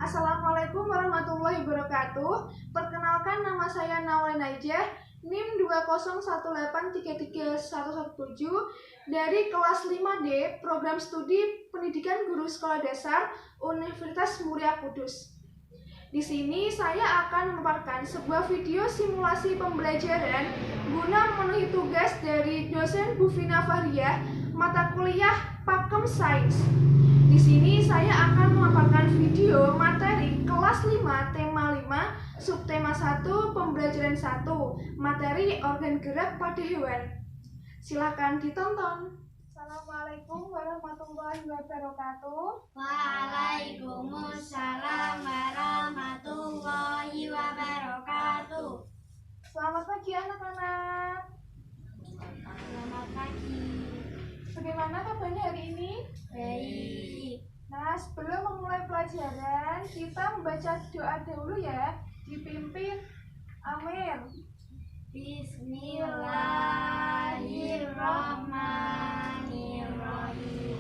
Assalamualaikum warahmatullahi wabarakatuh. Perkenalkan, nama saya Nawain Najah, NIM 201833117 dari kelas 5D Program Studi Pendidikan Guru Sekolah Dasar Universitas Muria Kudus. Di sini saya akan memaparkan sebuah video simulasi pembelajaran guna memenuhi tugas dari dosen Bu Vina Fahriyah, mata kuliah Pakem Sains. Di sini saya akan memaparkan video materi kelas 5 tema 5 subtema 1 pembelajaran 1 materi organ gerak pada hewan. Silakan ditonton. Assalamualaikum warahmatullahi wabarakatuh. Waalaikumsalam warahmatullahi wabarakatuh. Selamat pagi anak-anak. Selamat pagi. Bagaimana kabarnya hari ini? Baik. Nah, sebelum memulai pelajaran, kita membaca doa dahulu ya, dipimpin Amir. Bismillahirrahmanirrahim.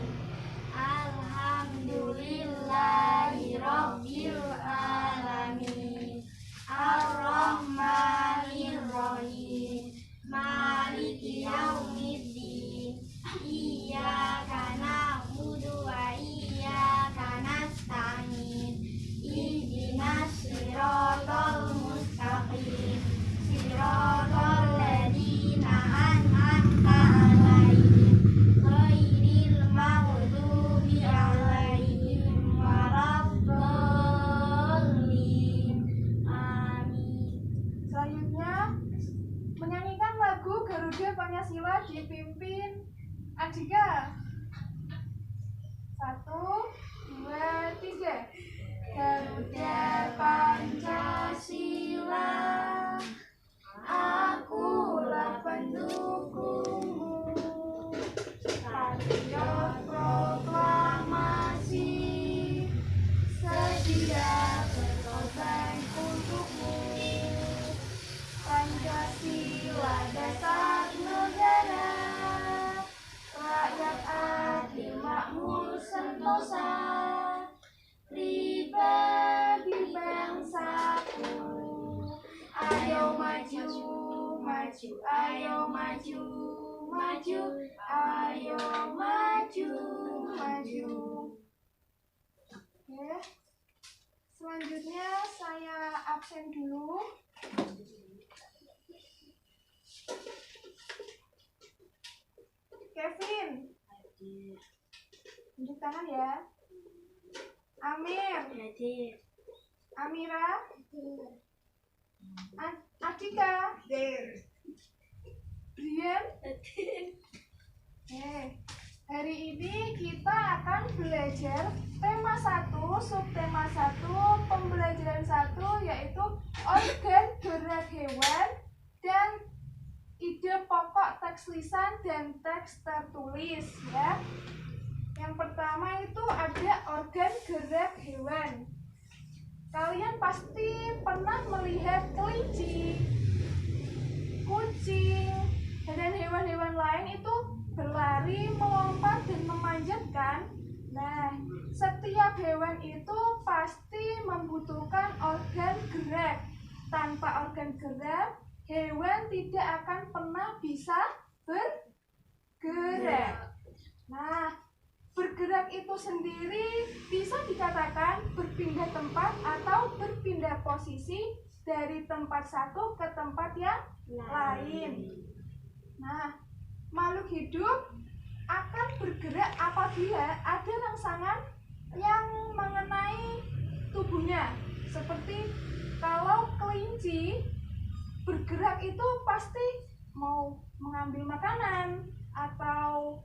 Alhamdulillahirabbil alamin. Ar-Rahmanirrahim. Maliki yaumiddin. Iyyaka na'budu wa iyyaka nasta'in. Ihdinas siratal mustaqim. Siratal ladzina an'amta 'alaihim ghairil maghdubi 'alaihim waladdallin. Amin. Selanjutnya, menyanyikan lagu Garuda Pancasila dipimpin Adika. 1, 2, 3. Garuda Pancasila, akulah pendukungmu. Patriot proklamasi, sedia berkorban untukmu. Pancasila dasar negara, rakyat adil makmur sentosa, pribadi bangsaku. Ayo maju, maju, ayo maju, maju, ayo maju, maju. Oke. Selanjutnya saya absen dulu. Kevin, tunjuk tangan ya. Amir, Amira, Adika, Brian. Hari ini kita akan belajar tema 1, subtema 1, pembelajaran 1, yaitu organ gerak hewan dan ide pokok teks lisan dan teks tertulis ya. Yang pertama itu ada organ gerak hewan. Kalian pasti pernah melihat kelinci, kucing, dan hewan-hewan lain itu berlari, melompat, dan memanjatkan. Nah, setiap hewan itu pasti membutuhkan organ gerak. Tanpa organ gerak, hewan tidak akan pernah bisa bergerak. Nah, bergerak itu sendiri bisa dikatakan berpindah tempat atau berpindah posisi dari tempat satu ke tempat yang lain. Nah, makhluk hidup akan bergerak apabila ada rangsangan yang mengenai tubuhnya. Seperti kalau kelinci bergerak itu pasti mau mengambil makanan atau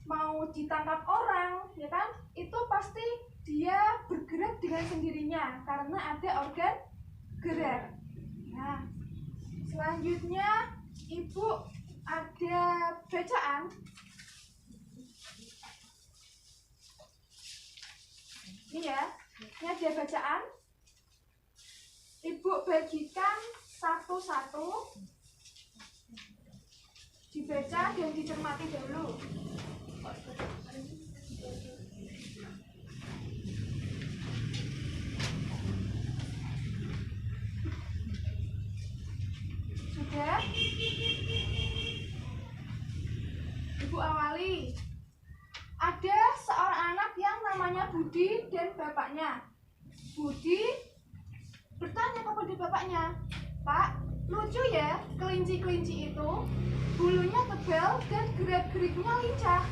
mau ditangkap orang, ya kan? Itu pasti dia bergerak dengan sendirinya karena ada organ gerak. Nah, selanjutnya Ibu ada bacaan. Ini ya, ini ada bacaan. Ibu bagikan satu-satu, dibaca dan dicermati dulu. Ibu awali. Ada seorang anak yang namanya Budi dan bapaknya. Budi bertanya kepada bapaknya, "Pak, lucu ya kelinci-kelinci itu, bulunya tebal dan gerak-geriknya lincah.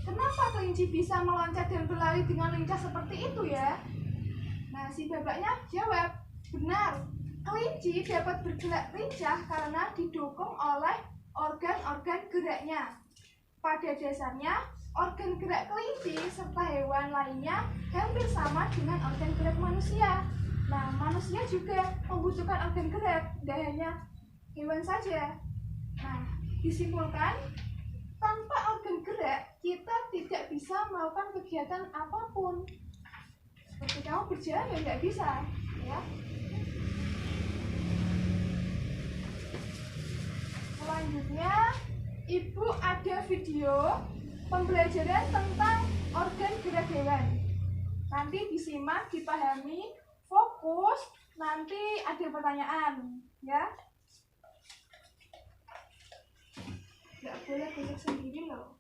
Kenapa kelinci bisa meloncat dan berlari dengan lincah seperti itu ya?" Nah, si bapaknya jawab, "Benar, kelinci dapat bergerak lincah karena didukung oleh organ-organ geraknya. Pada dasarnya, organ gerak kelinci serta hewan lainnya hampir sama dengan organ gerak manusia. Nah, manusia juga membutuhkan organ gerak, tidak hanya hewan saja. Nah, disimpulkan, tanpa organ gerak, kita tidak bisa melakukan kegiatan apapun. Seperti kamu berjalan ya nggak bisa, ya. Selanjutnya, Ibu ada video pembelajaran tentang organ gerak hewan. Nanti disimak, dipahami, fokus, nanti ada pertanyaan, ya. Nggak boleh gerak sendiri loh.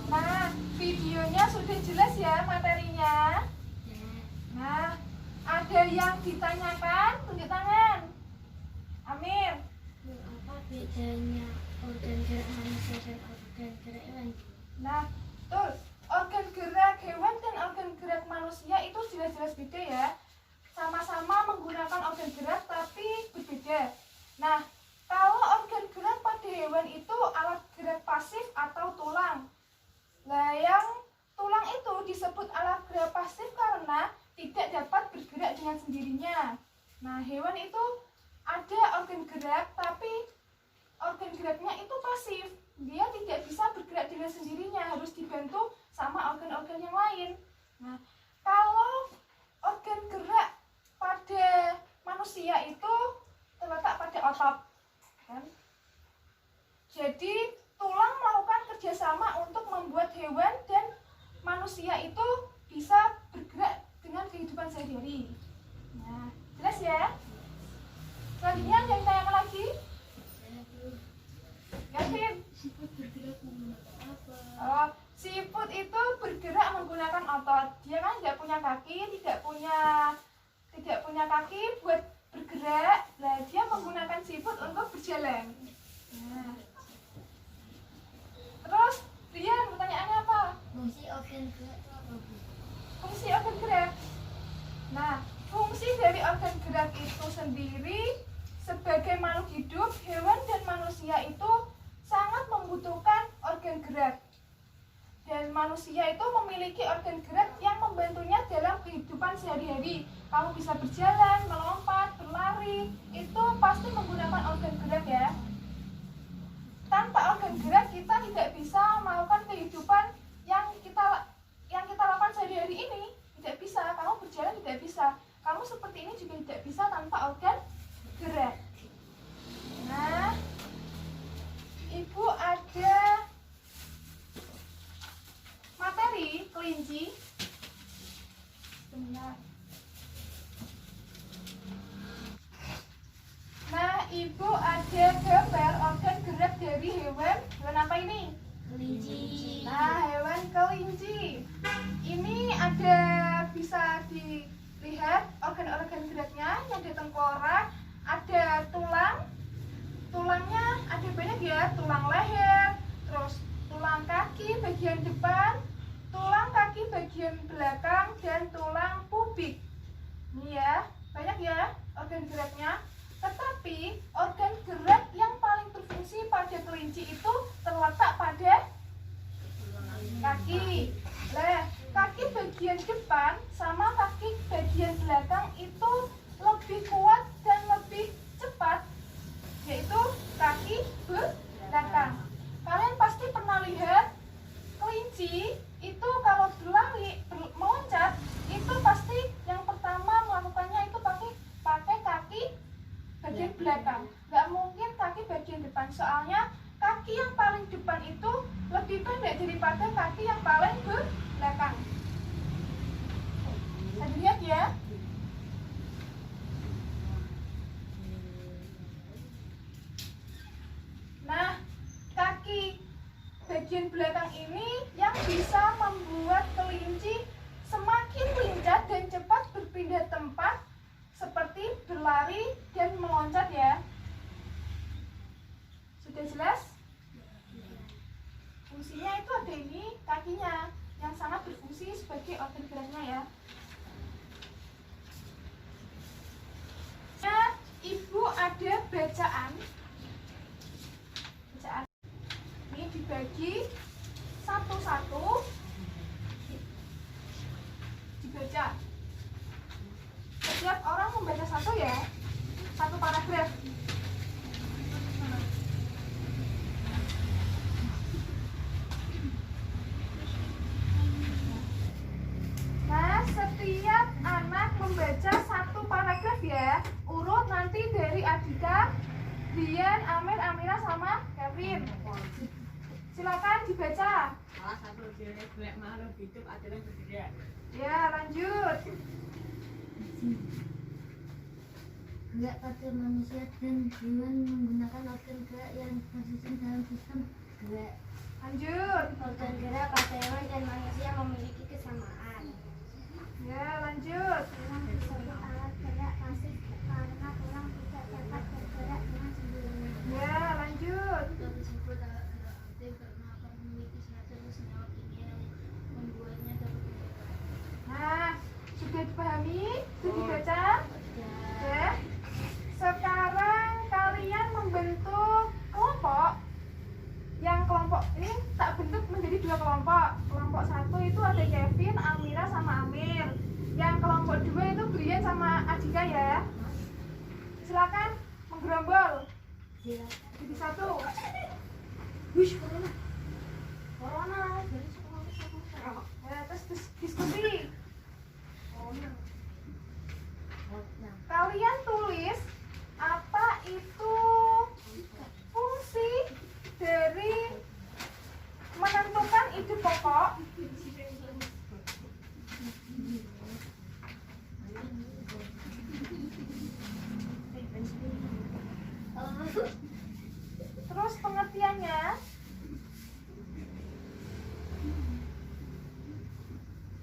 Nah, videonya sudah jelas ya materinya. Nah, ada yang ditanyakan? Tunjuk tangan. Amir. Apa bedanya organ gerak manusia dan organ gerak hewan? Nah, betul. Organ gerak hewan dan organ gerak manusia itu jelas-jelas beda ya. Sama-sama menggunakan organ gerak tapi berbeda. Nah, kalau organ gerak pada hewan itu alat gerak pasif atau tulang. Nah, yang tulang itu disebut alat gerak pasif karena tidak dapat bergerak dengan sendirinya. Nah, hewan itu ada organ gerak tapi organ geraknya itu pasif. Dia tidak bisa bergerak dengan sendirinya, harus dibantu sama organ-organ yang lain. Nah, kalau organ gerak pada manusia itu terletak pada otot, kan? Jadi tulang melakukan kerjasama untuk membuat hewan dan manusia itu bisa bergerak dengan kehidupan sehari-hari. Nah, jelas ya? Selanjutnya yang tanya lagi? Yakin? Siput bergerak menggunakan apa? Oh, siput itu bergerak menggunakan otot. Dia kan tidak punya kaki, tidak punya kaki buat bergerak. Nah, dia menggunakan siput untuk berjalan. Nah. Terus, Rian, pertanyaannya apa? Fungsi organ gerak itu apa, Bu? Fungsi organ gerak. Nah, fungsi dari organ gerak itu sendiri sebagai makhluk hidup, hewan dan manusia itu sangat membutuhkan organ gerak. Dan manusia itu memiliki organ gerak yang membantunya dalam kehidupan sehari-hari. Kamu bisa berjalan, melompat, berlari, itu pasti menggunakan organ gerak ya. Tanpa organ gerak kita tidak bisa melakukan kehidupan yang kita lakukan sehari-hari ini. Tidak bisa, kamu berjalan tidak bisa. Kamu seperti ini juga tidak bisa tanpa organ gerak. Nah, Ibu ada materi kelinci. Sebentar. Nah, Ibu ada gambar organ gerak dari hewan apa ini? Kelinci. Nah, hewan kelinci. Ini ada bisa dilihat organ-organ geraknya, yang ada tengkorak, ada tulang. Tulangnya ada banyak ya, tulang leher, terus tulang kaki bagian depan, tulang kaki bagian belakang dan tulang pubik. Ini ya, banyak ya organ geraknya. Tetapi organ gerak yang paling berfungsi pada kelinci itu terletak pada kaki. Kaki bagian depan sama kaki bagian belakang itu lebih kuat dan lebih cepat, yaitu kaki belakang. Kalian pasti pernah lihat kelinci itu kalau berlari, meloncat, itu pasti yang pertama melakukannya itu pakai kaki bagian belakang. Nggak mungkin kaki bagian depan, soalnya kaki yang paling depan itu lebih pendek daripada kaki yang paling belakang. Bisa dilihat ya. Nah, kaki bagian belakang ini yang bisa membuat kelinci semakin lincah dan cepat berpindah tempat seperti berlari dan meloncat ya. Sudah jelas? Fungsinya itu ada ini kakinya yang sangat berfungsi sebagai organ geraknya ya. Nah, ibu ada bacaan. Ini dibagi satu-satu, dibaca. Setiap orang membaca satu ya, satu paragraf. Nah, setiap anak membaca satu paragraf ya. Urut nanti dari Adika, Brian, Amir, Amira, sama Kevin. Silakan dibaca. Salah satu jenis makhluk hidup adalah bergerak. Ya, lanjut. Gerak pada manusia dan hewan menggunakan organ gerak yang tersusun dalam sistem gerak. Lanjut. Organ gerak pada hewan dan manusia memiliki kesamaan. Ya, lanjut. Tulang disebut alat gerak pasif karena tulang tidak dapat bergerak dengan sendirinya. Ya, lanjut. Tulang disebut alat gerak aktif karena akan memiliki senjata senyawa kimia yang membuatnya dapat bergerak. Nah, sudah dipahami? Sudah dibaca? Ya. Sekarang kalian membentuk kelompok. Yang kelompok ini tak bentuk menjadi dua kelompok. Kelompok satu itu ada Kevin, Amira, sama Amir. Yang kelompok dua itu Brian sama Adika ya. Silakan menggerombol. Jadi satu. Wish, corona. Ya, terus diskusi. Kalian tulis apa itu fungsi dari menentukan ide pokok. Terus pengertiannya.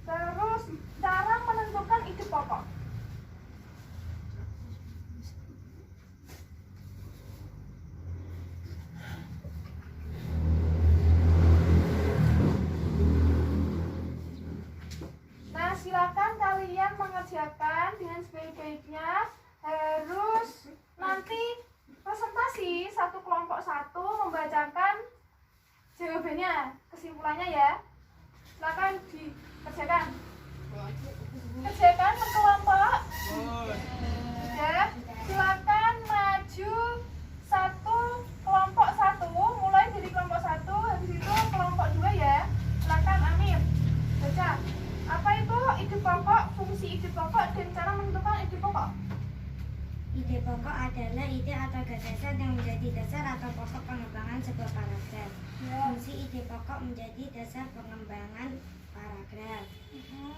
Terus cara menentukan ide pokok. Nah, silakan kalian mengerjakan dengan sebaik-baiknya. Harus nanti presentasi satu kelompok satu membacakan jawabannya, kesimpulannya ya. Silakan dikerjakan. Kerjakan berkelompok. Ya, silakan maju satu kelompok satu, mulai dari kelompok satu, habis itu kelompok dua ya. Silakan Amir baca. Apa itu ide pokok, fungsi ide pokok, dan cara menentukan ide pokok? Ide pokok adalah ide atau gagasan yang menjadi dasar atau pokok pengembangan sebuah paragraf. Ya. Fungsi ide pokok menjadi dasar pengembangan paragraf.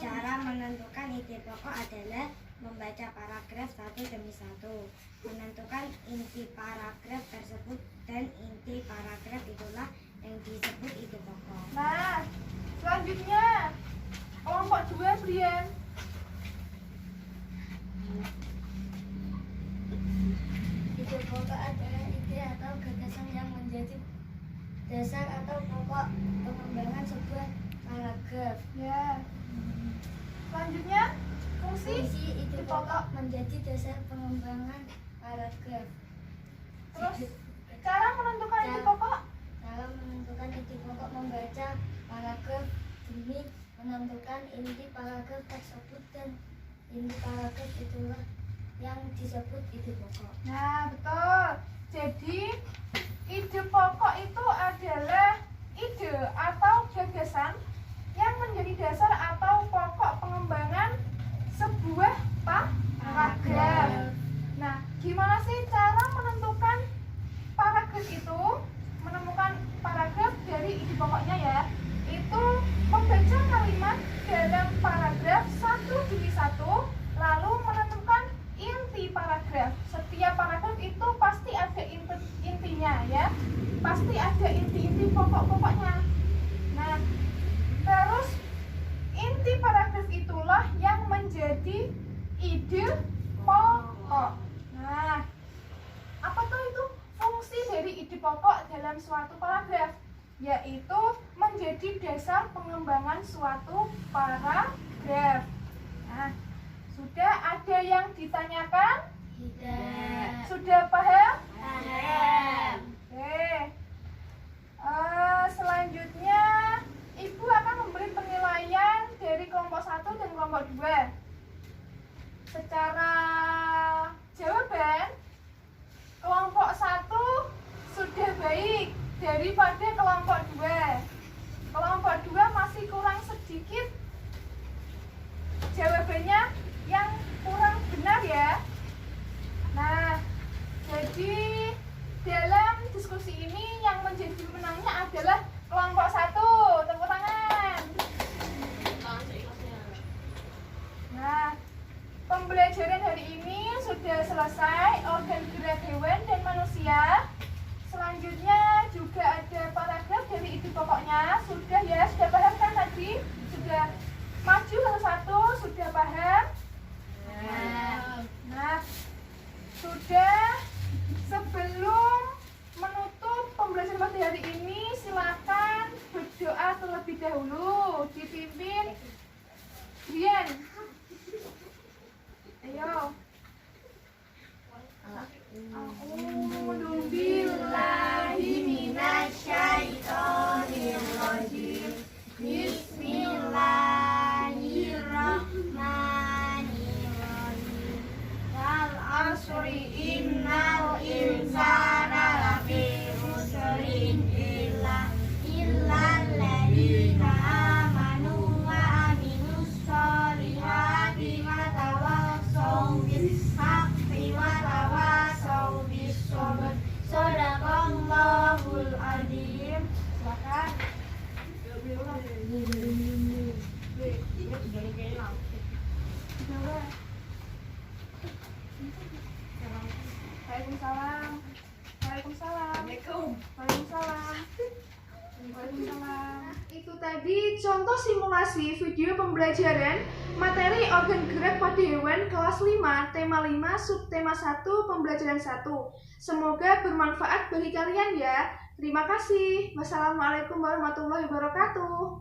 Cara menentukan ide pokok adalah membaca paragraf satu demi satu, menentukan inti paragraf tersebut, dan inti paragraf itulah yang disebut ide pokok. Nah, selanjutnya kelompok dua Brian. Ide pokok adalah ide atau gagasan yang menjadi dasar atau pokok pengembangan sebuah paragraf. Ya. Selanjutnya, fungsi ide pokok menjadi dasar pengembangan paragraf. Terus, cara menentukan ide pokok? Dalam menentukan ide pokok membaca paragraf demi menentukan inti paragraf tersebut, dan inti paragraf itulah yang disebut ide pokok. Nah, betul. Jadi, ide pokok itu adalah ide atau gagasan yang menjadi dasar atau pokok pengembangan sebuah paragraf. Nah, gimana sih cara menentukan paragraf itu? Menemukan paragraf dari ide pokoknya ya, itu membaca kalimat dalam paragraf satu demi satu, lalu menentukan inti paragraf. Setiap paragraf itu pasti ada intinya ya, pasti ada inti-inti pokok-pokoknya. Nah, terus inti paragraf itulah yang menjadi ide pokok. Nah, apa tuh itu fungsi dari ide pokok dalam suatu paragraf? Yaitu menjadi dasar pengembangan suatu paragraf. Nah, sudah ada yang ditanyakan? Tidak. Sudah paham? Paham. Oke. Selanjutnya, Ibu akan memberi penilaian dari kelompok 1 dan kelompok 2. Secara jawaban, kelompok 1 sudah baik daripada kelompok 2. Kelompok 2 masih kurang sedikit jawabannya yang kurang benar ya. Nah, jadi dalam diskusi ini yang menjadi pemenangnya adalah kelompok 1. Tepuk tangan. Nah, pembelajaran hari ini sudah selesai, organ gerak hewan dan manusia. Selanjutnya juga ada paragraf dari ide pokoknya. Sudah ya, sudah paham kan tadi? Sudah maju satu-satu, sudah paham? Nah, sudah. Sebelum menutup pembelajaran pada hari ini, silakan berdoa terlebih dahulu, dipimpin Brian. Ayo. A'udzu billahi minasyaitonir rajim. Bismillahirrahmanirrahim. Wal asri innal insana lafi khusrin illa alladzina amanu wa amilus solihati wa tawassaw bis haqqi wa tawassaw bis sabr. Shadaqallahul adzim. Silakan. Waalaikumsalam. Waalaikumsalam. Waalaikumsalam. Waalaikumsalam. Itu tadi contoh simulasi video pembelajaran materi organ gerak pada hewan kelas 5, tema 5, subtema 1, pembelajaran 1. Semoga bermanfaat bagi kalian ya. Terima kasih. Wassalamualaikum warahmatullahi wabarakatuh.